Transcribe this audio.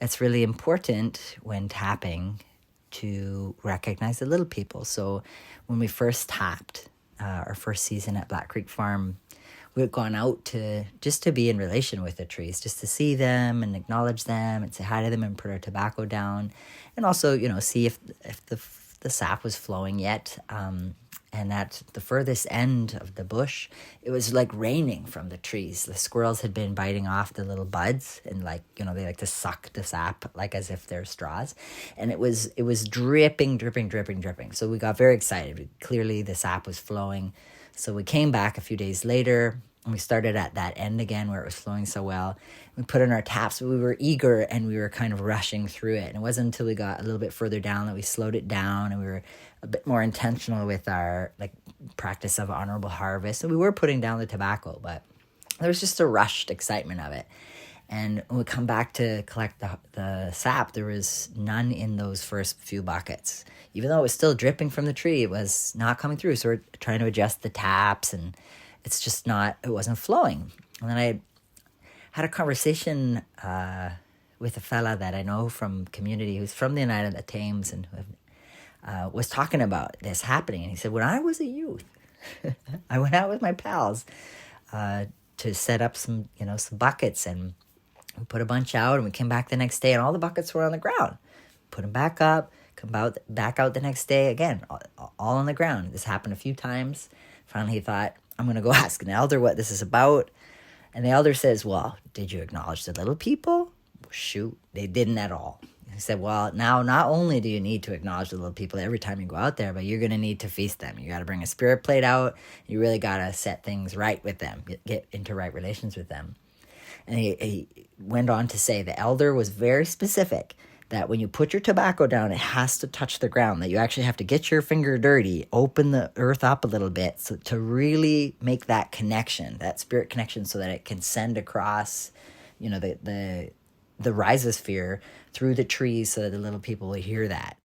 it's really important when tapping to recognize the little people. So when we first tapped our first season at Black Creek Farm, we had gone out to be in relation with the trees, just to see them and acknowledge them and say hi to them and put our tobacco down, and also see if the sap was flowing yet. And at the furthest end of the bush, it was like raining from the trees. The squirrels had been biting off the little buds, and they like to suck the sap like as if they're straws. And it was dripping, dripping, dripping, dripping. So we got very excited. Clearly the sap was flowing. So we came back a few days later, and we started at that end again where it was flowing so well. We put in our taps, but we were eager and we were kind of rushing through it. And it wasn't until we got a little bit further down that we slowed it down, and we were a bit more intentional with our practice of honorable harvest. And we were putting down the tobacco, but there was just a rushed excitement of it. And when we come back to collect the sap, there was none in those first few buckets. Even though it was still dripping from the tree, it was not coming through. So we're trying to adjust the taps, and it wasn't flowing. And then I had a conversation with a fella that I know from community who's from the United of the Thames, and was talking about this happening. And he said, when I was a youth, I went out with my pals to set up some buckets, and we put a bunch out, and we came back the next day, and all the buckets were on the ground. Put them back up, back out the next day, again, all on the ground. This happened a few times. Finally, he thought, I'm going to go ask an elder what this is about. And the elder says, well, did you acknowledge the little people? Shoot, they didn't at all. He said, well, now not only do you need to acknowledge the little people every time you go out there, but you're going to need to feast them. You got to bring a spirit plate out. You really got to set things right with them, get into right relations with them. And he went on to say the elder was very specific that when you put your tobacco down, it has to touch the ground, that you actually have to get your finger dirty, open the earth up a little bit to really make that connection, that spirit connection, so that it can send across, the rhizosphere through the trees so that the little people will hear that.